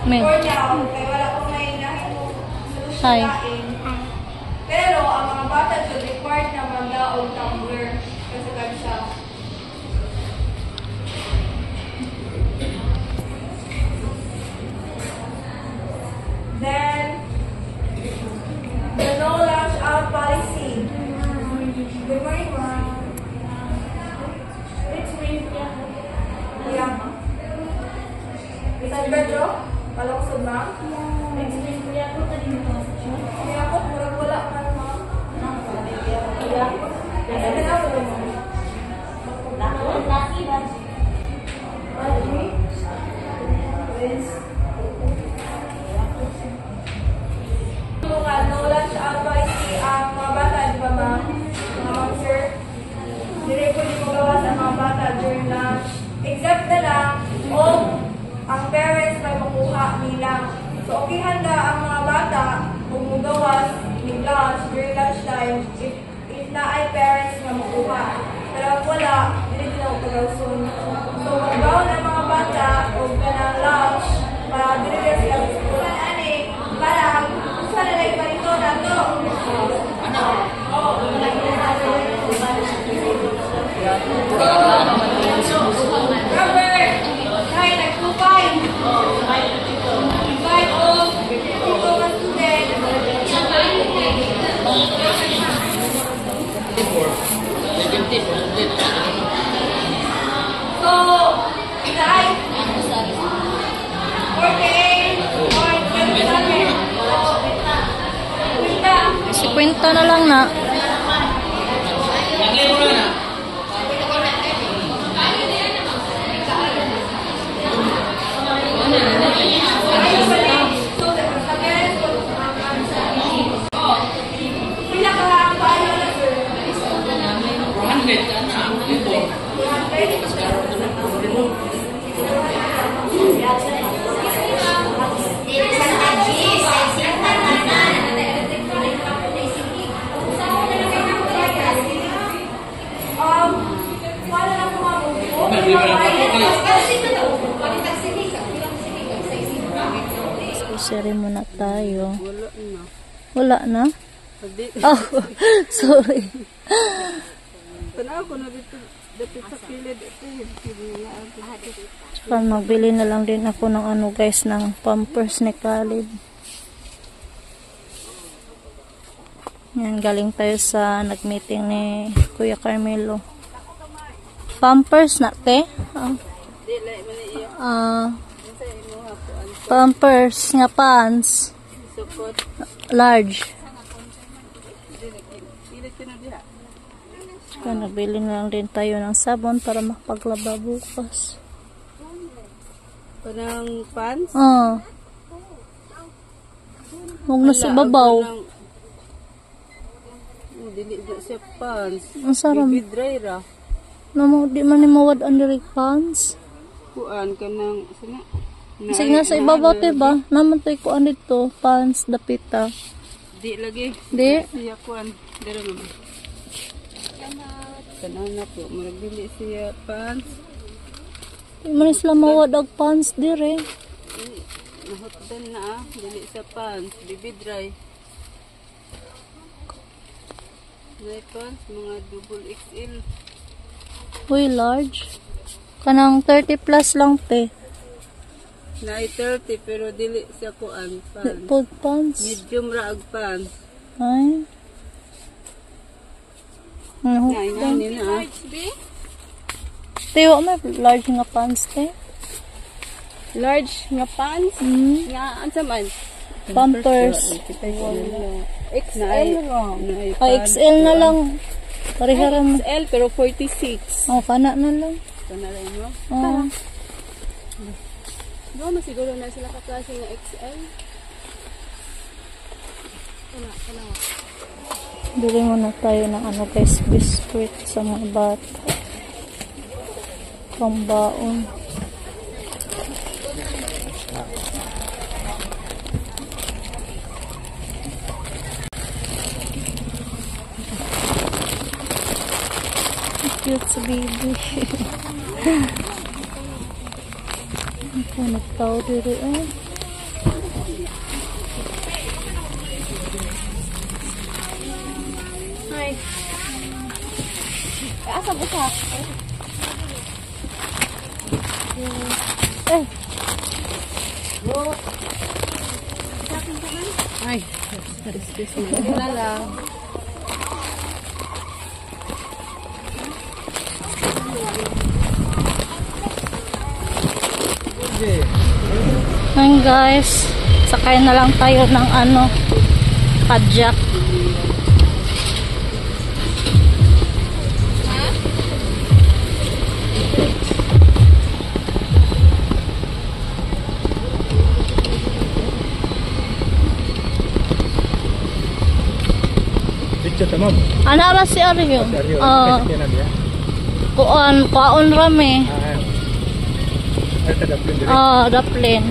Med. For now, kaya wala kong nainahin mo Hi. solusyonain. Pero, ang mga bata should required na magdaog tumbler. Kasi siya. Then, the no lunch out policy. Good morning, ma'am. Yeah. Isang bedro? Palakusod, ma'am? Kaya ako, wala ka, ma'am. Yeah. Kasi tinawag mo, ma'am. Wala siya advice ang mga bata, di ba, ma'am? Mga ma'am, sir? Hindi po di mo gawa sa mga bata during lunch. Except na lang, ang parents may makuha nila. So, okay handa ang mga bata kung magawas ng lunch during lunchtime if na ay parents na makuha. Pero wala, hindi din ako pagawsun. So, magawa ng mga bata o ganang lunch para dinigyan sila kulan ani para gusto na lang iparito na to. Robert! Kaya nagtupay! Invite all dito mga student. So, dahil 48 or 27. So, 50 na lang na. Grocery muna tayo. Wala na? Oh, sorry. Tsaka magbili na lang din ako ng ano guys, ng Pampers ni Khalid. Yan, galing tayo sa nag-meeting ni Kuya Carmelo. Pampers na, te? Pampers nga pants. Large. Tsaka nabili na lang din tayo ng sabon para makapaglaba bukas. Parang pants? Oo. Huwag na sa babaw. Dili siya pants. Ang sarap. Baby dry ra. Di man ni mawad ang direct pants. Kuan ka ng sana. Sige nga sa ibabaw ba? Naman tayo kuan dito. Pants, dapita. Di lagi. Di? Siya kuan. Dara naman. Kanana po. Maragdili siya pants. Di man sila mawad ang pants dire. Nahotdan na dili sa pants. Baby dry. May pants. Mga double XL. Uy, large. Kanang 30 plus lang, te. Na 30 pero dili siya kuan pants. Pod pants. Medium ra ag pants. Ay. Ngayon na. Te, wa may large nga pants, te. Large nga pants? Nga, ansa man? Pampers. XL wrong. XL na lang. Pariharan mo. XL pero 46. Oh, kana na lang. Kana lang mo? Oh. Doon na siguro na sila kaklase ng XL. Kana. Bili muna tayo ng ano guys, biscuit sa mga bata. Pambaon. Cute sa baby. Ako nagtao dito eh. Asa mo ka? Eh, Ay, excuse me. Wala lang. ngayon guys, sakay na lang tayo ng padjak. Ano ba si Aryo? Kuan rame. Daplin.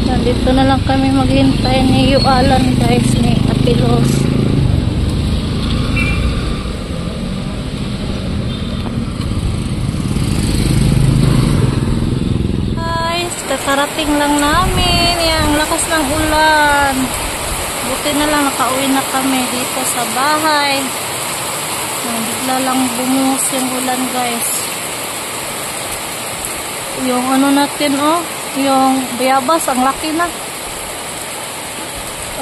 Nandito na lang kami maghintay ni Yualan guys, ni Atilos. Guys, kakarating lang namin. Ang lakas ng ulan. Buti na lang nakauwi na kami dito sa bahay. Bigla lang bumuhos yung ulan guys. Yung natin yung bayabas, ang laki na.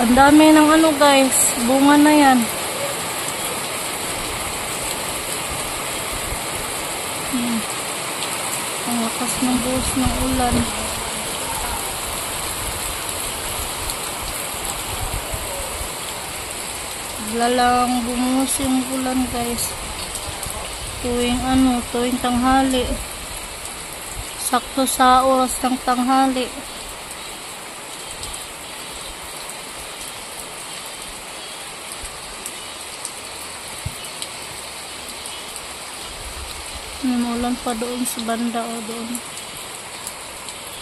Ang dami ng guys, bunga na yan. Ang lakas ng buhos ng ulan. Bigla lang bumuhos yung ulan guys. Tuwing tanghali. Sakto sa oras ng tanghali. Umulan pa doon sa banda doon.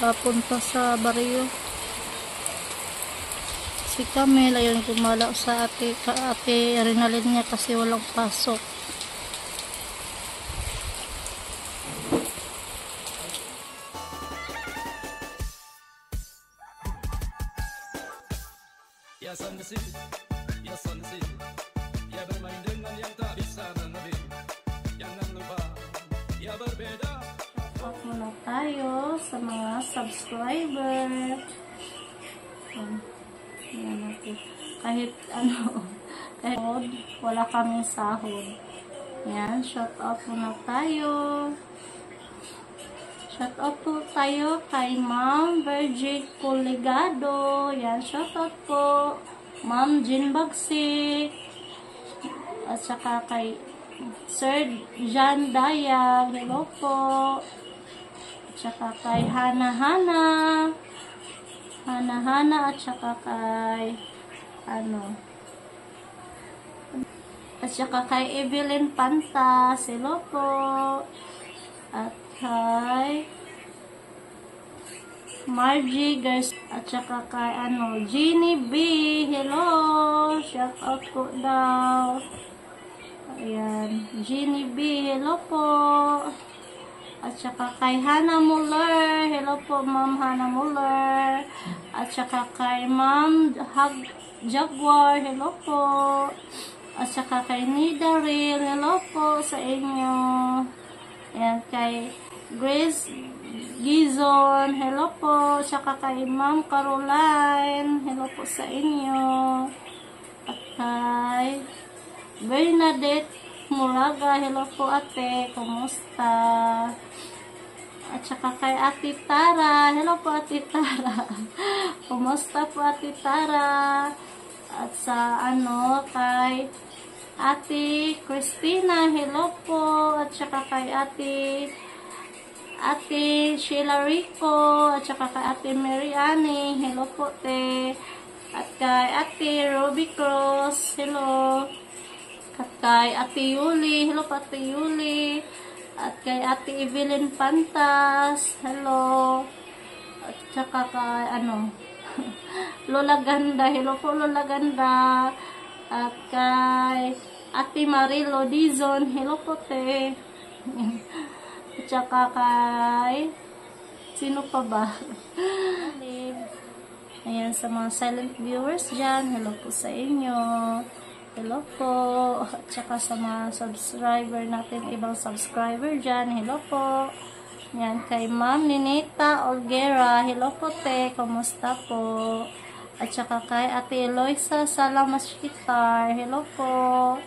Papunta sa baryo. Si Camille ayun gumala sa ate Rinalyn niya kasi walang pasok. Ya sanksi, ya bermain dengan yang tak bisa mengerti. Jangan lupa, ya berbeda. Shout muna tayo sa mga subscriber. Yan natin. Kahit wala kaming sahod. Yan, shout out muna tayo. Shout out po tayo kay Ma'am Virgin Coligado. Yan, shout out po. Ma'am Jean Bagsik. At saka kay Sir Jan Dayag. Hello po. At saka kay Hana at saka kay at saka kay Evelyn Pantas. Hello po. At kay Margie guys, at saka kay Jeannie B. Hello, shout out po daw. Ayan, Jeannie B. Hello po. At saka kay Hannah Muller. Hello po Ma'am Hannah Muller. At saka kay Ma'am Jaguar. Hello po. At saka kay Nidaril. Hello po sa inyo. Ayan, kay Grace Gizon, hello po. Saka kay Ma'am Caroline, hello po sa inyo. At kay Bernadette Muraga, hello po ate, kumusta? At saka kay Ate Tara, hello po Ate Tara. Kumusta po Ate Tara? At sa kay Ate Christina, hello po. At saka kay Ate Sheila Rico, at saka kay Ate Mary Annie, hello po te. At kay Ate Ruby Cross, hello. At kay Ate Yuli, hello po Ate Yuli. At kay Ate Evelyn Pantas, hello. At saka kay Lola Ganda, hello po Lola Ganda. At kay Ate Marilo Dizon, hello po te. At saka kay sino pa ba? Ayan, sa mga silent viewers dyan, hello po sa inyo. Hello po. At saka sa mga subscriber natin, ibang subscriber dyan, hello po. Ayan, kay Ma'am Ninita Olguera, hello po te, kumusta po? At saka kay Ate Eloisa Salamashitar, hello po.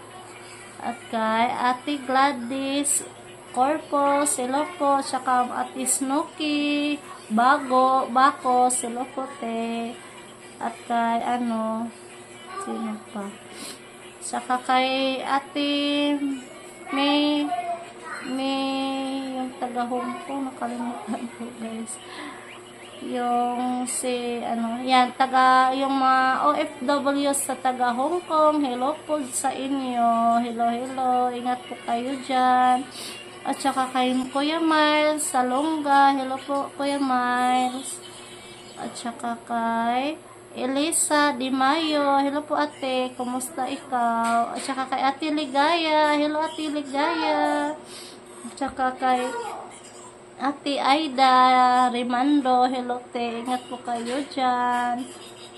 At kay Ate Gladys Corpus, hello po. At saka Ate Snooki Bako, hello po te. At kay sino pa? Saka kay Ate May yung taga Hong Kong, nakalimutan po guys. Yung yung mga OFW sa taga Hong Kong, hello po sa inyo. Hello, ingat po kayo dyan. At saka kay Kuya Miles Salonga, hello po Kuya Miles. At saka kay Elisa Di Mayo, hello po ate, kumusta ikaw? At saka kay Ate Ligaya, hello Ate Ligaya. At saka kay Ate Aida Rimando, hello te, ingat po kayo dyan.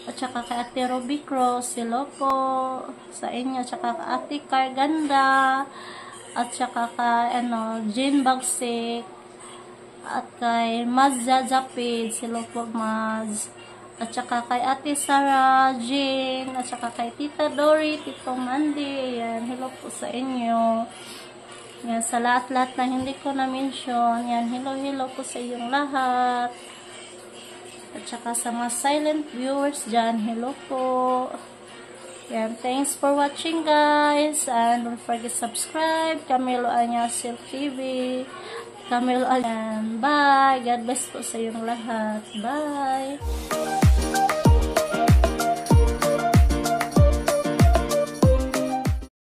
At saka kay Ate Ruby Cross, hello po sa inyo. At saka kay Ate Carganda. At saka kay Jean Bagsik. At kay Maz Zazapid, hello po Maz. At saka kay Ate Sarah Jean. At saka kay Tita Dory, Tito Mandy, ayan, hello po sa inyo. Yan, sa lahat-lahat na hindi ko na-mention. Yan, hello po sa iyong lahat. At saka sa mga silent viewers dyan, hello po. Yan, thanks for watching guys. And don't forget subscribe. Camilo Anyasil TV. Camilo Anyan. Bye. God bless po sa iyong lahat. Bye.